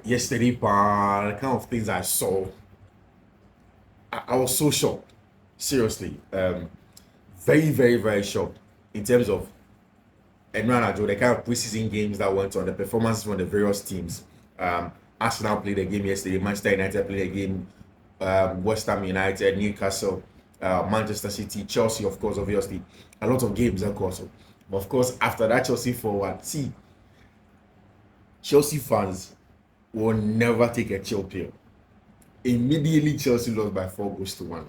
yesterday, the kind of things I saw, I was so shocked. Seriously, very, very, very shocked in terms of Joe, the kind of preseason games that went on, the performances from the various teams. Arsenal played a game yesterday. Manchester United played a game. West Ham United, Newcastle, Manchester City, Chelsea, of course, obviously, a lot of games, of course. But of course, after that Chelsea forward, see, Chelsea fans will never take a chill pill. Immediately, Chelsea lost by 4-1.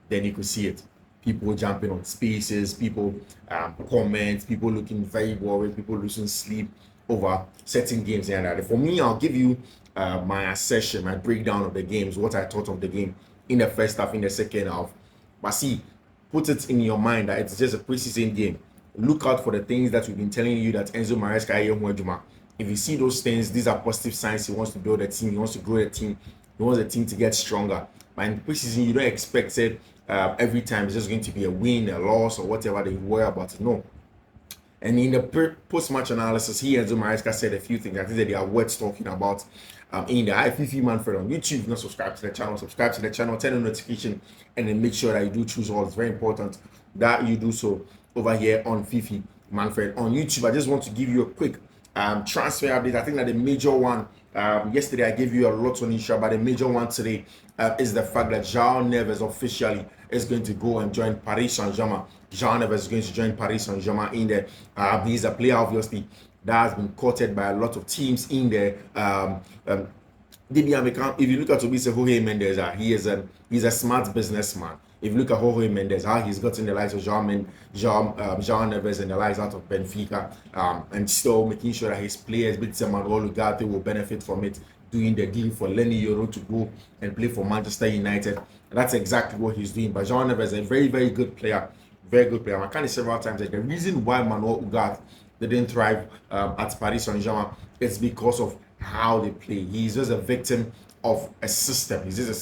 Then you could see it. People jumping on spaces, people comment, people looking very worried, people losing sleep over certain games and that. For me, I'll give you my assessment, my breakdown of the games, what I thought of the game in the first half, in the second half. But see, put it in your mind that it's just a preseason game. Look out for the things that we've been telling you that Enzo Maresca. If you see those things, these are positive signs. He wants to build a team, he wants to grow a team, he wants the team to get stronger. But in preseason, you don't expect it every time it's just going to be a win, a loss, or whatever that you worry about it. No. And in the post-match analysis, he and Maresca said a few things. I think that they are worth talking about in the Fiifi-Manfred on YouTube. If you're not subscribed to the channel, turn on notification, and then make sure that you do choose all. It's very important that you do so over here on Fiifi-Manfred on YouTube. I just want to give you a quick transfer update. I think that the major one, yesterday I gave you a lot on issue, but the major one today is the fact that João Neves officially is going to go and join Paris Saint-Germain. João Neves is going to join Paris Saint-Germain in there. He's a player, obviously, that has been courted by a lot of teams in there. If you look at Jorge Mendes, he's a smart businessman. If you look at Jorge Mendes, how he's gotten the likes of João Neves and the likes out of Benfica, and still making sure that his players, Manuel Ugarte, will benefit from it, doing the deal for Lenny Yoro to go and play for Manchester United. And that's exactly what he's doing. But João Neves is a very, very good player. Very good player. I can't say several times that the reason why Manuel Ugarte didn't thrive at Paris Saint-Germain is because of how they play. He's just a victim of a system. He's just a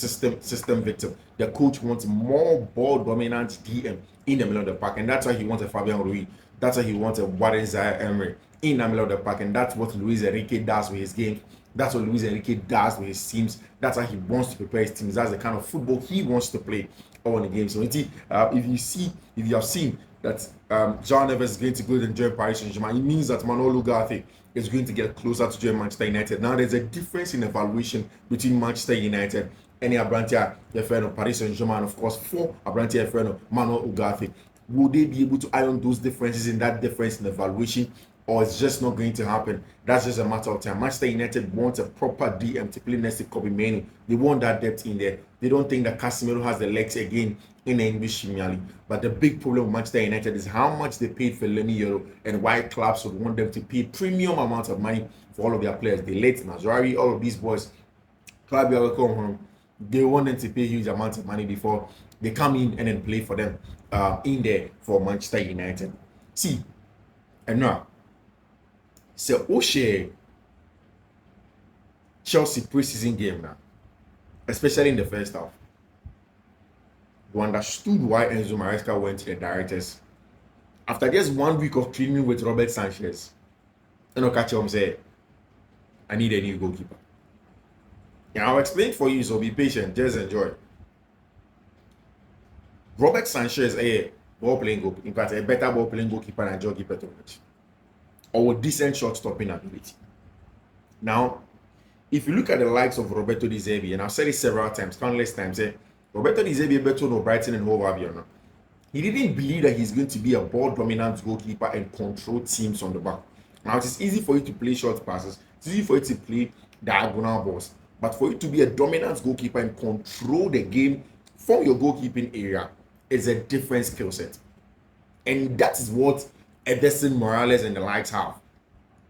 system victim. The coach wants more ball dominant DM in the middle of the park, and that's why he wants a Fabian Ruiz. That's why he wants a Warren Zaire-Emery in the middle of the park, and that's what Luis Enrique does with his game. That's what Luis Enrique does with his teams. That's how he wants to prepare his teams. That's the kind of football he wants to play on the game. So if you have seen that João Neves is going to go and join Paris Saint-Germain, it means that Manuel Ugarte is going to get closer to join Manchester United. Now there's a difference in evaluation between Manchester United and Abrantia Efreno, Paris Saint-Germain, of course, for Abrantia Efreno, Manuel Ugarte. Will they be able to iron those differences in that difference in evaluation, or it's just not going to happen? That's just a matter of time. Manchester United wants a proper DM to play next to Kobe Mainoo. They want that depth in there. They don't think that Casemiro has the legs again in the English Premier League. But the big problem with Manchester United is how much they paid for Lenny Yoro, and why clubs would want them to pay premium amounts of money for all of their players. They late Nazari, all of these boys, club will come home. They want them to pay huge amounts of money before they come in and then play for them in there for Manchester United. See, and now, so O'Shea Chelsea preseason game now, especially in the first half, you understood why Enzo Maresca went to the directors after just 1 week of training with Robert Sanchez. And I'll catch him say, I need a new goalkeeper. And I'll explain for you, so be patient, just enjoy. Robert Sanchez, a ball playing goalkeeper, in fact, a better ball playing goalkeeper than Jorge Petrovic, or with decent shot stopping ability. Now, if you look at the likes of Roberto Di Zerbi, and I've said it several times, countless times, Roberto Di Zerbi better know Brighton and Hove Albion. He didn't believe that he's going to be a ball dominant goalkeeper and control teams on the back. Now, it is easy for you to play short passes, it's easy for you to play diagonal balls, but for you to be a dominant goalkeeper and control the game from your goalkeeping area is a different skill set. And that is what Ederson, Morales, and the likes have.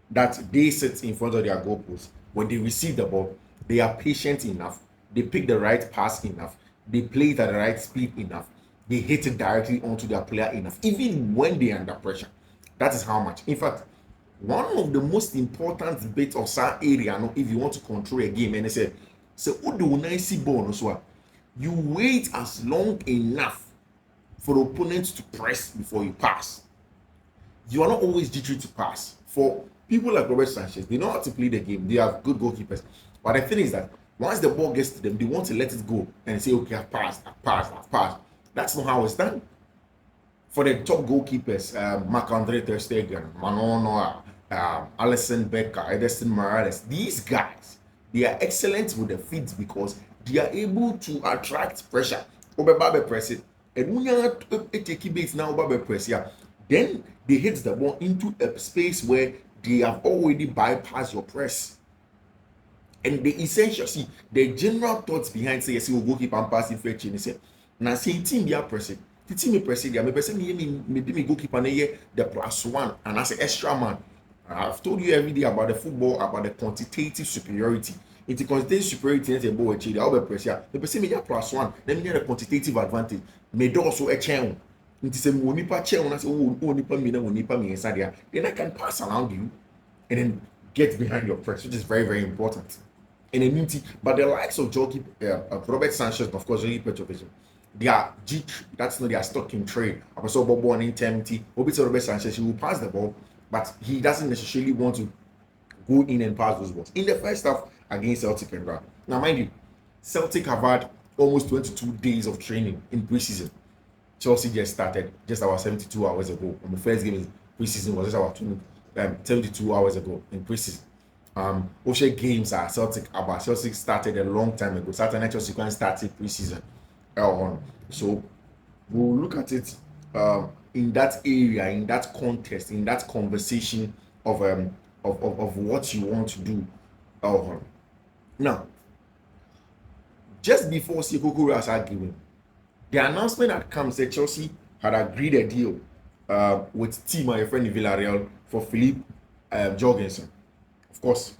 That they sit in front of their goalposts. When they receive the ball, they are patient enough, they pick the right pass enough, they play it at the right speed enough, they hit it directly onto their player enough, even when they are under pressure. That is how much. In fact, one of the most important bits of that area, if you want to control a game, and they say, so you wait as long enough for the opponent to press before you pass. You are not always jittery to pass. For People like Robert Sanchez, they know how to play the game. They have good goalkeepers. But the thing is that once the ball gets to them, they want to let it go and say, okay, I've passed. That's not how it's done. For the top goalkeepers, Marc-Andre Ter Stegen, Manon Noah, Alisson Becker, Ederson Morales, these guys, they are excellent with the feet because they are able to attract pressure. Obebabe press it. And when you take base now, Obebabe press, yeah, then they hit the ball into a space where they have already bypassed your press. And the essential, see, the general thoughts behind say, yes, we'll go keep and passing for a chain. Now, say, team be a pressing. The team is pressing. I'm a person, me go keep an the +1, and I say extra man. I've told you every day about the football, about the quantitative superiority. It's the quantitative superiority in the ball, actually, I'll be pressing. The person, me +1, then me get a quantitative advantage. Me do also a chain. It's a monipa chain, when I say, oh, nipa me inside there. Then I can pass around you and then get behind your press, which is very, very important. In a meeting, but the likes of Robert Sanchez, of course, Petrovic, they are that's not their stock in trade. I saw Bob one in Temty, Robert Sanchez, he will pass the ball, but he doesn't necessarily want to go in and pass those balls. In the first half against Celtic and Brad. Now, mind you, Celtic have had almost 22 days of training in preseason. Chelsea just started just about 72 hours ago. And the first game in preseason was just about 72 hours ago in preseason. Oshe games are Celtic started a long time ago. Saturday night Chelsea started preseason on. So we'll look at it in that area, in that context, in that conversation of what you want to do. Now, just before Sekoko started giving, the announcement that comes that Chelsea had agreed a deal with team my friend in Villarreal for Philippe Jorgensen. Of course,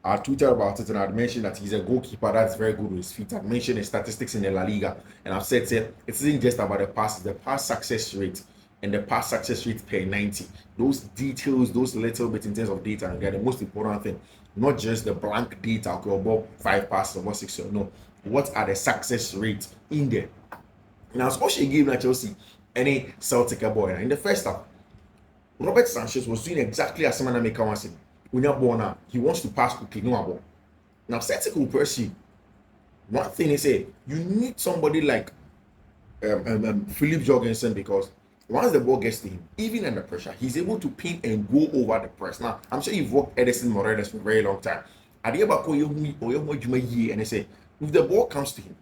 I tweeted about it and I'd mentioned that he's a goalkeeper that's very good with his feet. I've mentioned his statistics in the La Liga, and I've said it isn't just about the passes, the pass success rate and the pass success rate per 90. Those details, those little bits in terms of data, they're the most important thing. Not just the blank data, okay, about 5 passes, about 6, no. What are the success rates in there? Now, especially a game like Chelsea, any Celtic boy, in the first half, Robert Sanchez was doing exactly as Samana Meka was saying. When you're born now, he wants to pass quickly, no ball. Now, Celtic will pursue. One thing is, you need somebody like Philippe Jorgensen, because once the ball gets to him, even under pressure, he's able to pin and go over the press. Now, I'm sure you've worked Ederson Morales for a very long time. And they say, if the ball comes to him,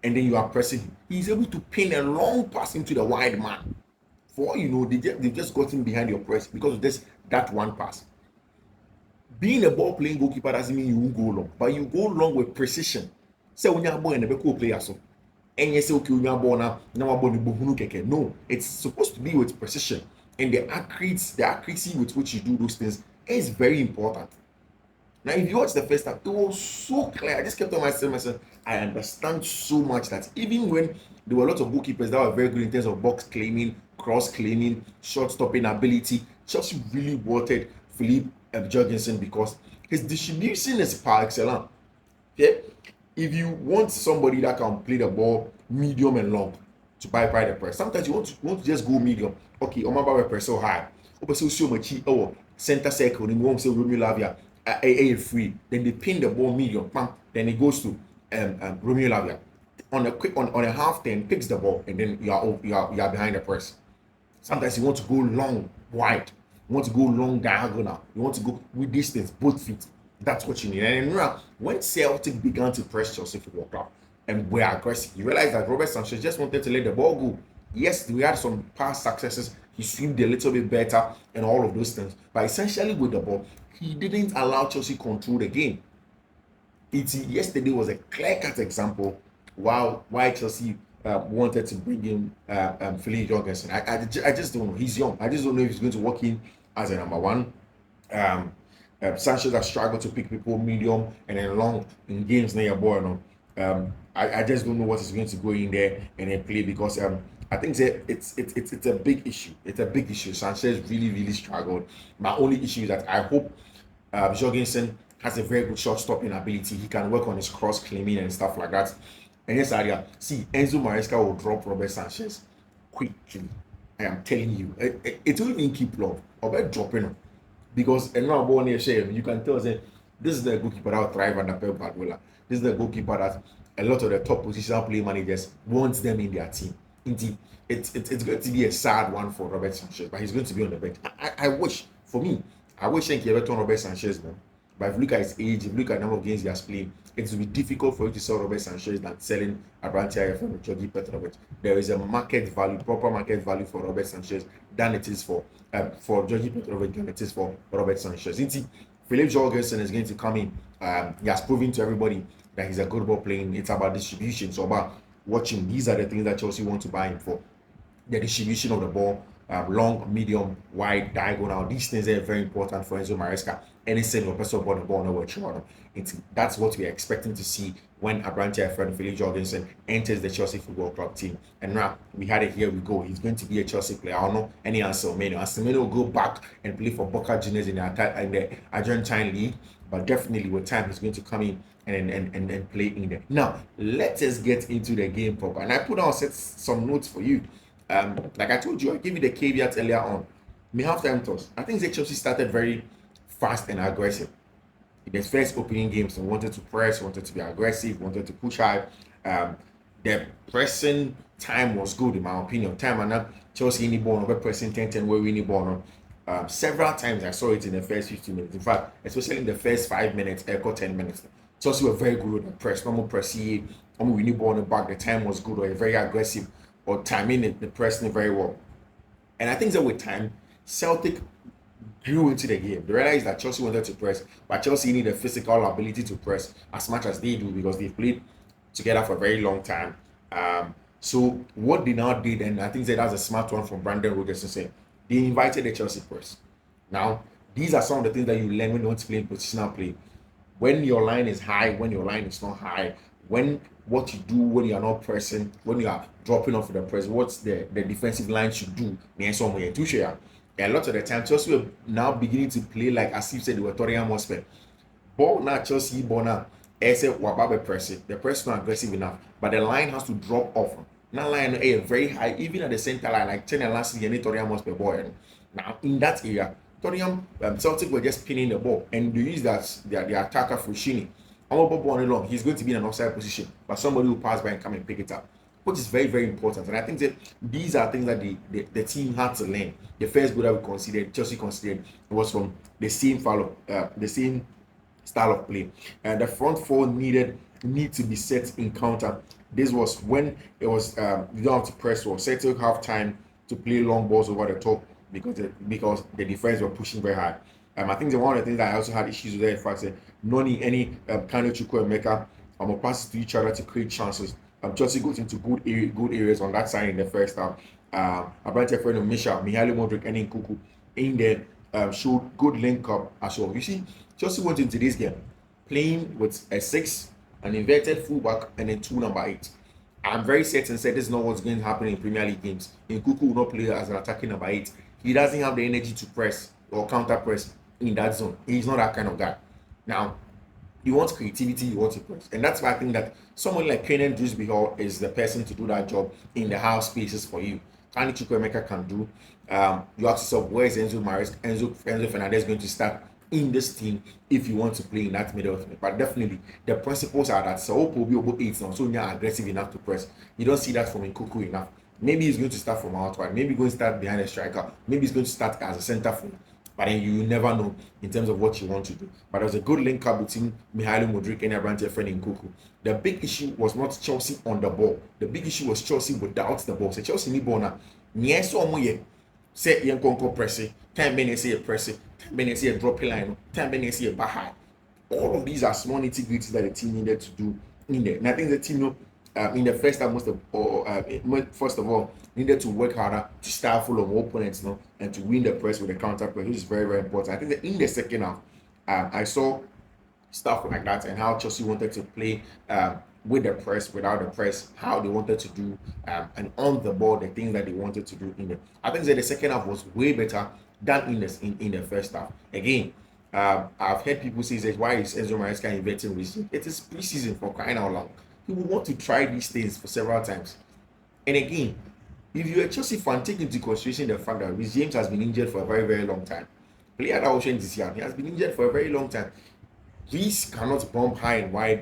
and then you are pressing him, he's able to pin a long pass into the wide man. For all you know, they've just got him behind your press because of that one pass. Being a ball playing goalkeeper doesn't mean you won't go long, but you go long with precision. Say when you're ball and the cool player so, and you say okay, when you're ball now no, it's supposed to be with precision, and the accuracy with which you do those things is very important. Now, if you watch the first half, it was so clear. I just kept on myself. I understand so much that even when there were a lot of goalkeepers that were very good in terms of box claiming, cross claiming, shot stopping ability, Chelsea really wanted Philippe Jorgensen because his distribution is par excellence. Okay? If you want somebody that can play the ball medium and long to bypass the press, sometimes you want to just go medium. Okay, Omaba press so high. So much center circle, and you want to say Romeo Lavia free. Then they pin the ball medium, then it goes to Romeo Lavia on a half turn, picks the ball, and then you are behind the press. Sometimes you want to go long, wide. You want to go long diagonal. You want to go with distance, both feet. That's what you need. And when Celtic began to press Chelsea Football Club and were aggressive, you realize that Robert Sanchez just wanted to let the ball go. Yes, we had some past successes. He swung a little bit better and all of those things. But essentially with the ball, he didn't allow Chelsea control the game. Yesterday was a clear-cut example why Chelsea wanted to bring in Philippe Jorgensen. I just don't know. He's young. I just don't know if he's going to work in as a number one. Sanchez has struggled to pick people medium and then long in games near ball. I just don't know what is going to go in there and then play because I think it's a big issue. It's a big issue. Sanchez really struggled. My only issue is that I hope Jorgensen has a very good shot stopping ability. He can work on his cross claiming and stuff like that. And yes, see, Enzo Maresca will drop Robert Sanchez quickly. I am telling you, it will even keep long. Or by dropping him. because and now born here shame, you can tell them this is the goalkeeper that will thrive under Pep Guardiola. This is the goalkeeper that a lot of the top positional play managers want them in their team. Indeed, it's going to be a sad one for Robert Sanchez, but he's going to be on the bench. I wish, for me, I wish he ever turn Robert Sanchez, man. But if you look at his age, if you look at the number of games he has played, it will be difficult for you to sell Robert Sanchez than selling Abrante from Georgie Petrovic. There is a market value, proper market value for Robert Sanchez than it is for Georgie Petrovic than it is for Robert Sanchez. Philip Jorgensen is going to come in. He has proven to everybody that he's a good ball playing. It's about distribution. So about watching. These are the things that Chelsea want to buy him for. The distribution of the ball, long, medium, wide, diagonal. These things are very important for Enzo Maresca. Any single person about the ball, nowhere Toronto. That's what we're expecting to see when Abrante and Philip Jorgensen enters the Chelsea Football Club team. And now we had it, here we go. He's going to be a Chelsea player. I don't know any Anselmeno. Anselmeno will go back and play for Boca Juniors in the Argentine League, but definitely with time he's going to come in and play in there. Now let us get into the game proper. And I put out some notes for you. Like I told you, I gave you the caveat earlier on. Me halftime toss. I think the Chelsea started very fast and aggressive. In the first opening games, they wanted to press, wanted to be aggressive, wanted to push high. The pressing time was good, in my opinion. Time and Chelsea in the ball, pressing 10-10 where we in the ball. Several times I saw it in the first 15 minutes. In fact, especially in the first 5 minutes, 10 minutes. Chelsea were very good with the press. Normal press, we need ball on the back. The time was good, or very aggressive, or timing the pressing very well. And I think that with time, Celtic grew into the game. They realized that Chelsea wanted to press, but Chelsea need a physical ability to press as much as they do because they've played together for a very long time. So what they now did, and I think that that's a smart one from Brandon Rodgers to say, they invited the Chelsea press. Now, these are some of the things that you learn when you want to play in positional play. When your line is high, when your line is not high, when what you do when you are not pressing, when you are dropping off the press, what's the defensive line should do. A lot of the time, Chelsea were now beginning to play like as if said they were Tottenham Hotspur. Ball now Chelsea, ball now. I said Wababe pressing. The press is not aggressive enough, but the line has to drop off. Now line very high, even at the center line, like 10 and last season, Tottenham Hotspur ball. Now in that area, Tottenham Celtic were just pinning the ball, and they use that the attacker Fushini. Long, he's going to be in an offside position, but somebody will pass by and come and pick it up, which is very, very important. And I think that these are things that the team had to learn. The first goal that Chelsea considered, was from the same style of play. And the front four need to be set in counter. This was when it was you don't have to press or Celtic have time to play long balls over the top because the defense were pushing very hard. I think one of the things that I also had issues with the fact that any kind of Chuku and Mecca passes to each other to create chances. Chelsea goes into good areas on that side in the first half. Abrante friend of Mihailo Modric and Nkuku in there showed good link up as well. You see, Chelsea went into this game playing with a 6, an inverted fullback, and a 2 number 8. I'm very certain this is not what's going to happen in Premier League games. Nkuku will not play as an attacking number 8. He doesn't have the energy to press or counter press in that zone. He's not that kind of guy. Now, you want creativity, you want to press. And that's why I think that someone like Kenan Dewsbury is the person to do that job in the half spaces for you. Kani Chukwuemeka can do. You ask yourself, where is Enzo Fernandez going to start in this team if you want to play in that middle of it? But definitely, the principles are that so will be over 8 now, so you're aggressive enough to press. You don't see that from Nkuku enough. Maybe he's going to start from outside. Maybe he's going to start behind a striker. Maybe he's going to start as a center forward. But then you never know in terms of what you want to do. But there was a good link up between Mihailo Modric and Abrante friend Nkuku. The big issue was not Chelsea on the ball. The big issue was Chelsea without the ball. So Chelsea need ball now. Yes, or more. Say young Conco pressing. 10 minutes here pressing. 10 minutes here dropping line. 10 minutes here back high. All of these are small nitty-gritties that the team needed to do in there. And I think the team, in the first half, first of all, needed to work harder to start full of opponents, and to win the press with the counter press, which is very, very important. I think that in the second half, I saw stuff like that and how Chelsea wanted to play with the press, without the press, how they wanted to do, and on the ball, the things that they wanted to do in there. I think that the second half was way better than in the first half. Again, I've heard people say, why is Enzo Maresca inventing reason? It is preseason, for crying out loud. He will want to try these things for several times. And again, if you're a Chelsea fan, take into consideration the fact that Reece James has been injured for a very, very long time. Player that was this year, he has been injured for a very long time. Reese cannot bump high and wide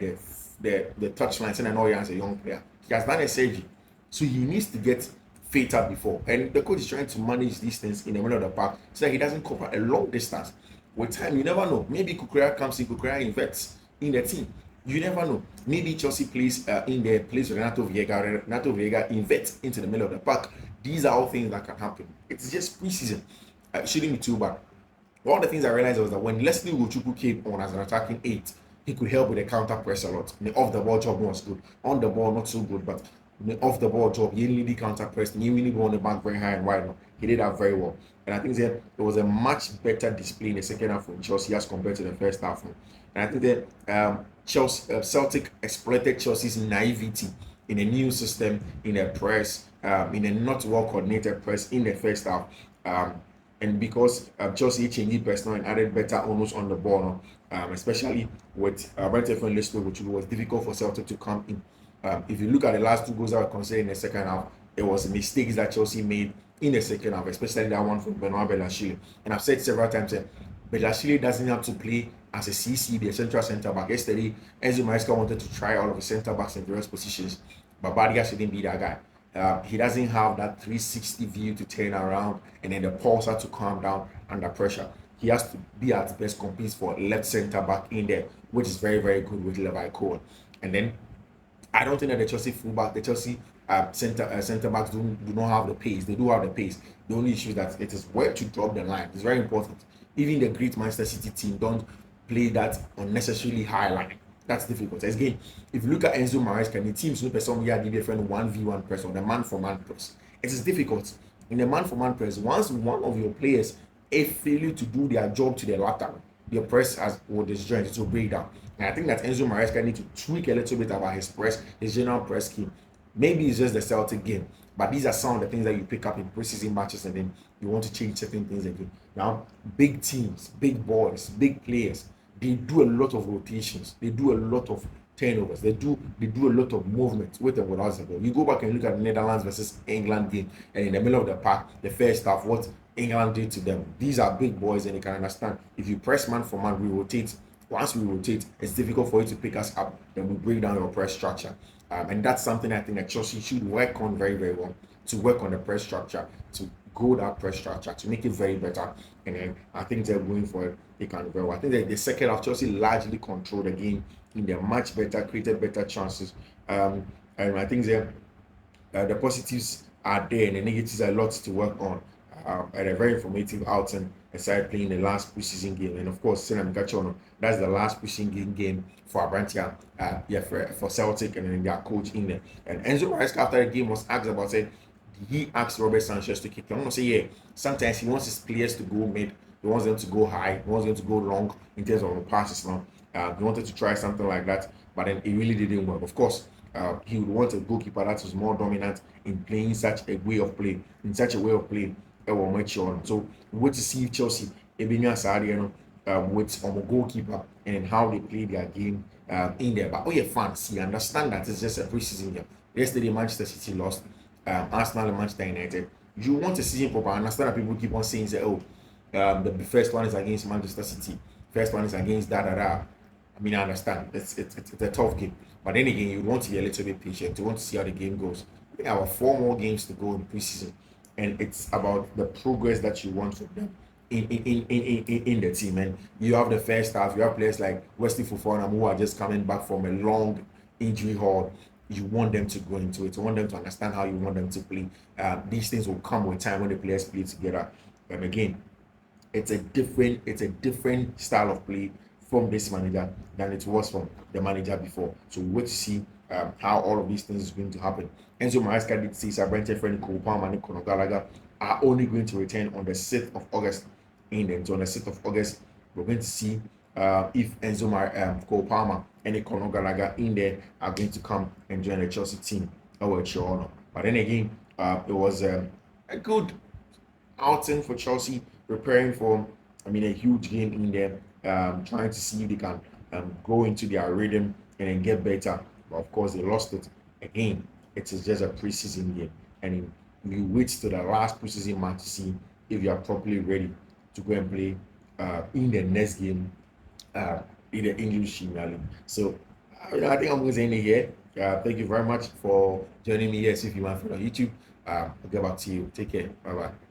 the touchline and all as a young player. He has done a surgery. So he needs to get fitter before. And the coach is trying to manage these things in the middle of the park so that he doesn't cover a long distance. With time, you never know. Maybe Kukurea comes in, Kukurea invests in the team. You never know. Maybe Chelsea plays in the place of Renato Viega. Renato Viega invests into the middle of the park. These are all things that can happen. It's just preseason. It shouldn't be too bad. One of the things I realized was that when Leslie Ugochukwu came on as an attacking eight, he could help with the counter press a lot. The off the ball job was good. On the ball, not so good, but the off the ball job, he really counter pressed. He really go on the back very high and wide. He did that very well. And I think that it was a much better display in the second half from Chelsea as compared to the first half. And I think that Celtic exploited Chelsea's naivety in a new system, in a press, in a not well coordinated press in the first half. And because Chelsea changed personnel and added better almost on the ball, especially with Brentford and Leicester, which was difficult for Celtic to come in. If you look at the last two goals that were considered in the second half, it was mistakes that Chelsea made in the second half, especially that one from Benoit Bellachile. And I've said several times that Bellachile doesn't have to play as a CC, the central centre back. Yesterday, Enzo Maresca wanted to try all of the centre backs in various positions, but Badia shouldn't be that guy. He doesn't have that 360 view to turn around and then the pulse to calm down under pressure. He has to be at best competes for left centre back in there, which is very, very good with Levi Cole. And then I don't think that the Chelsea fullback, the Chelsea centre backs do not have the pace. They do have the pace. The only issue is that it is where to drop the line. It's very important. Even the great Manchester City team don't play that unnecessarily high line. That's difficult. Again, if you look at Enzo Maresca, the teams look at some different 1v1 press or the man-for-man press. It is difficult. In the man-for-man press, once one of your players fail to do their job to the latter, your press will disjoint, it will break down. And I think that Enzo Maresca needs to tweak a little bit about his press, his general press scheme. Maybe it's just the Celtic game, but these are some of the things that you pick up in preseason matches and then you want to change certain things again. Now, big teams, big boys, big players, they do a lot of rotations. They do a lot of turnovers. They do a lot of movement with and without the ball. You go back and look at the Netherlands versus England game, and in the middle of the park, the first half, what England did to them. These are big boys, and you can understand. If you press man for man, we rotate. Once we rotate, it's difficult for you to pick us up. Then we break down your press structure, and that's something I think that Chelsea should work on very, very well. To work on the press structure, to grow that press structure, to make it very better. And then I think they're going for it. They can very well. I think that the second half, Chelsea largely controlled the game in their much better, created better chances. And I think the positives are there and the negatives are a lot to work on. And a very informative outing aside playing the last preseason game. And of course, that's the last preseason game for Abrantia, for Celtic and then their coach in there. And Enzo Maresca after the game was asked about it. He asked Robert Sanchez to kick. I want to say, yeah, sometimes he wants his players to go mid, he wants them to go high, he wants them to go long in terms of the passes now. He wanted to try something like that, but then it really didn't work. Of course, he would want a goalkeeper that is more dominant in playing such a way of play, So we want to see Chelsea with a goalkeeper and how they play their game in there. But fans, you understand that it's just a preseason game. Yesterday, Manchester City lost. Arsenal and Manchester United. You want to see him proper. I understand that people keep on saying that, the first one is against Manchester City, first one is against da da da. I mean, I understand it's a tough game, but then again, you want to be a little bit patient. You want to see how the game goes. We have 4 more games to go in preseason, and it's about the progress that you want from them in the team. And you have the first half. You have players like Wesley Fofana who are just coming back from a long injury haul. You want them to go into it. You want them to understand how you want them to play. These things will come with time when the players play together. And again, it's a different style of play from this manager than it was from the manager before. So we wait to see how all of these things is going to happen. Enzo Maresca did say Sabrente friend Cole Palmer and Conor Gallagher are only going to return on the 6th of August. So on the 6th of August, we're going to see if Cole Palmer and Conor Gallagher in there are going to come and join the Chelsea team. But then again, it was a good outing for Chelsea, preparing for, a huge game in there, trying to see if they can go into their rhythm and then get better. But of course, they lost it. Again, it is just a preseason game. And you wait to the last preseason match to see if you are properly ready to go and play in the next game in the English Premier League. So I think I'm going to end it here. Thank you very much for joining me here, Fiifi-Manfred on YouTube. I'll get back to you. Take care. Bye bye.